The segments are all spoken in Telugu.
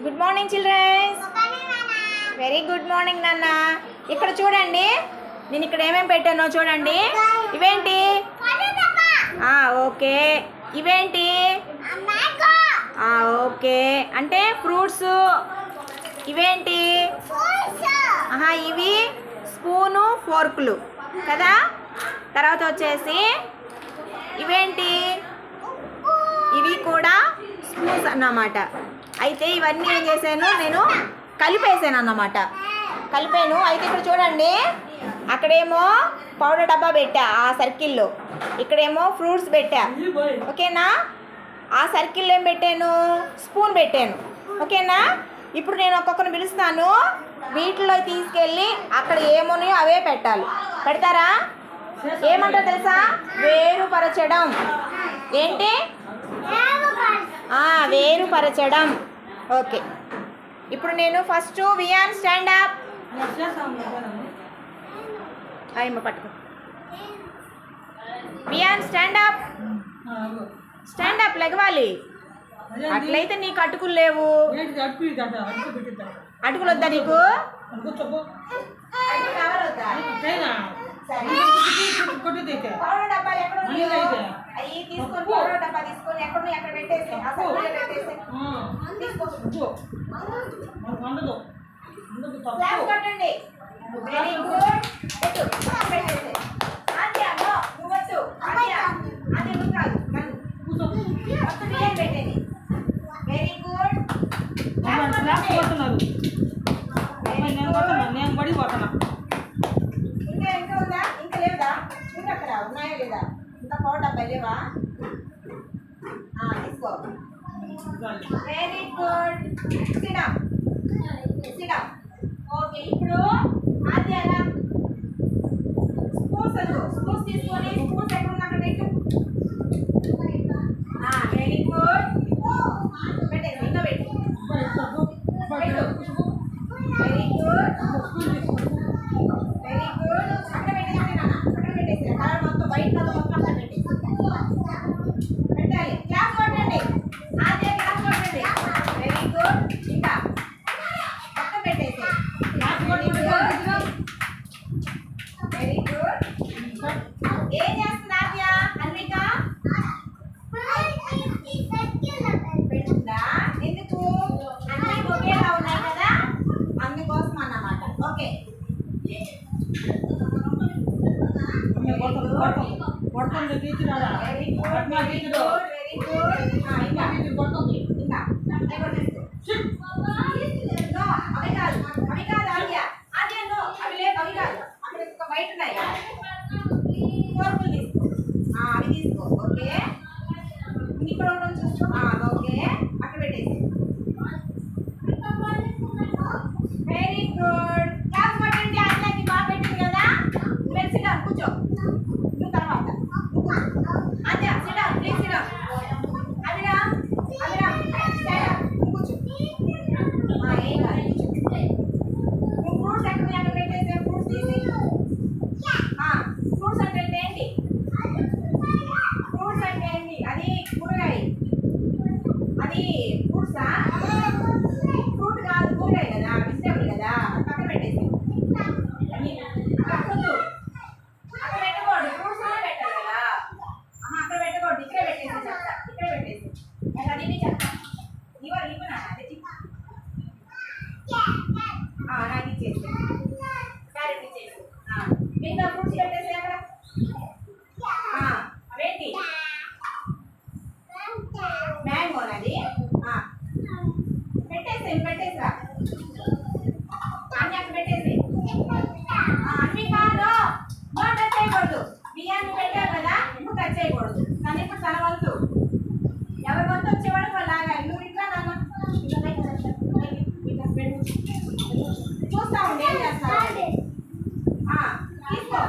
Good morning childrens. Very good morning నాన్న. ఇక్కడ చూడండి, నేను ఇక్కడ ఏమేమి పెట్టానో చూడండి. ఇవేంటి? ఓకే. ఇవేంటి? ఓకే, అంటే ఫ్రూట్స్. ఇవేంటి? ఇవి స్పూను ఫోర్కులు కదా. తర్వాత వచ్చేసి ఇవేంటి? ఇవి కూడా స్పూన్స్ అన్నమాట. అయితే ఇవన్నీ ఏం చేశాను, నేను కలిపేసాను అన్నమాట. కలిపాను. అయితే ఇక్కడ చూడండి, అక్కడేమో పౌడర్ డబ్బా పెట్టా ఆ సర్కిల్లో, ఇక్కడేమో ఫ్రూట్స్ పెట్టా. ఓకేనా? ఆ సర్కిల్లో ఏం పెట్టాను? స్పూన్ పెట్టాను. ఓకేనా? ఇప్పుడు నేను ఒక్కొక్కరిని పిలుస్తాను, వీటిలో తీసుకెళ్ళి అక్కడ ఏమున్నాయో అవే పెట్టాలి. పెడతారా? ఏమంటారు తెలుసా? వేరుపరచడం. ఏంటి? వేరుపరచడం. ఓకే. ఇప్పుడు నేను ఫస్ట్ వియాన్ స్టాండ్ అప్. పట్టుకో. Viaan stand up. Stand up, లెగవాలి. అట్లయితే నీకు అటుకులు లేవు. అటుకులు వద్దా నీకు? Very good. ఇంకా ఉందా? ఇంకా లేదా? చూడు అక్కడ ఉన్నాయో లేదా. ఇంకా పౌడర్ డబ్బా లేవా? తీసుకో. Very good. సిడమ్. ఓకే. ఇప్పుడు ఆద్యాల స్పూన్స్ తీసుకొని స్పూన్స్ ఎక్కడ ఉంది అక్కడ పెట్టు. Very good. పెట్టేసి ఇంకా పెట్టు. Very good. Very good. అక్కడ పెట్టేసి నాన్న, అక్కడ పెట్టేసి కలర్ మొత్తం వైట్ కలర్ మొత్తం అక్కడ పెట్టేసి పెట్టాలి. క్లాస్ కొట్టండి. ఆద్య క్లాస్ కొట్టండి. Very good. ఇంకా పక్కన పెట్టేసి. Very good. ఏం చేస్తుంది ఆద్య? అన్విక పెడుతుందా? ఎందుకు? అన్నీ ఒకేలా ఉన్నాయి కదా, అందుకోసం అన్నమాట. ఓకే. వైట్ ఉన్నాయి, అవి తీసుకో. ఓకే. ఇక్కడ ఉండడం చూసుకో. ఓకే, అక్కడ పెట్టేసి. Very good. క్లాస్ పట్టండి. అట్లకి బాగా పెట్టింది కదా. మీరు సిడౌన్, కూర్చో. నువ్వు తర్వాత అదే సిడౌన్, ప్లీజ్ సిడౌన్. అభిరామ్ కూర్చో. ఏం కాదు, నువ్వు ఫ్రూట్స్ ఎక్కడ అక్కడ పెట్టేసే. ఫ్రూట్స్ తీసి. ఫ్రూట్స్ అంటే ఏంటి? ఫ్రూట్స్ అంటే ఏంటి? అది కూరగాయ. అది ఫ్రూట్సా? ఫ్రూట్ కాదు, కూరగాయ కదా, వెజిటేబుల్ కదా. పక్కన పెట్టేసి. అక్కడ పెట్టకూడదు, ఫ్రూట్స్ పెట్టాలి కదా. అక్కడ పెట్టకూడదు, ఇక్కడే పెట్టేసి చెప్తా. ఇక్కడే పెట్టేసి అది చెప్తా. ఇవ్వనా? నాకు ఇచ్చేసి క్యారెట్ ఇచ్చేసి. మిగతా ఫ్రూట్స్ పెట్టేసి అక్కడ. అవేంటి? మ్యాంగో అది. పెట్టేసిరా. అన్ని అక్కడ పెట్టేసి. అన్ని కాదు, నువ్వు టచ్ చేయకూడదు. బియ్యాన్ని పెట్టావు కదా, నువ్వు టచ్ చేయకూడదు. కానీ ఇప్పుడు తన వంతు, ఎవరి వంతు వచ్చేవాడు వాళ్ళు లాగాలి. నువ్వు ఇట్లా నాన్న చూస్తా ఉండి ఏం చేస్తావు. తీసుకో.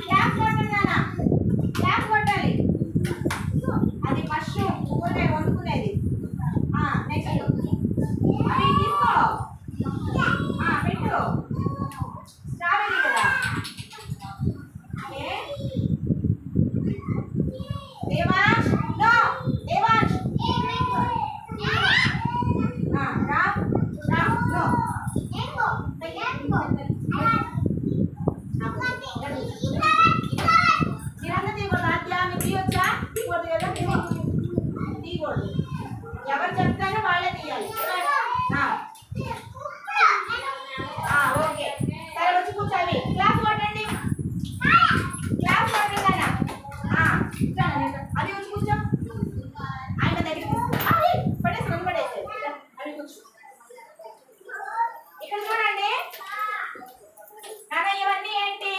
క్లాస్ కొట్టండి నాన్న, క్లాస్ కొట్టాలి. అది మష్రూమ్ కూరగాయ వండుకునేది. నెక్స్ట్ అవి తీసుకో. పెట్టు. స్ట్రాబెర్రీ కదా. దేవాష్, నో. ఎవరు చెప్తారో వాళ్ళే తీయాలి. ఓకే సరే వచ్చి కూర్చోవి. క్లాస్ కొట్టండి, క్లాస్ కొట్టండి అన్న. అది వచ్చి కూర్చో. ఆయన దగ్గర పడేసి మనం పడేసి అది కూర్చో. ఇక్కడ చూడండి నాన్న, ఇవన్నీ ఏంటి?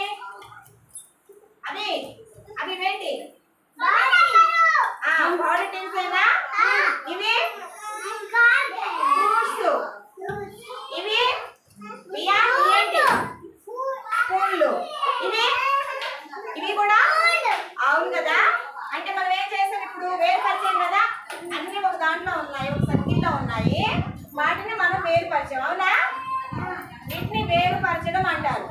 అవి అవి ఏంటి? బాడీ టిల్సేనా? ఇవి ఫ్రూట్స్. ఇవి ఏంటి? పూలు. ఇవి ఇవి కూడా అవును కదా. అంటే మనం ఏం చేస్తాం ఇప్పుడు? వేరుపరిచాం కదా. అన్ని ఒక దాంట్లో ఉన్నాయి, ఒక సర్కిల్లో ఉన్నాయి. వాటిని మనం వేరుపరిచాం. అవునా? వీటిని వేరుపరచడం అంటారు.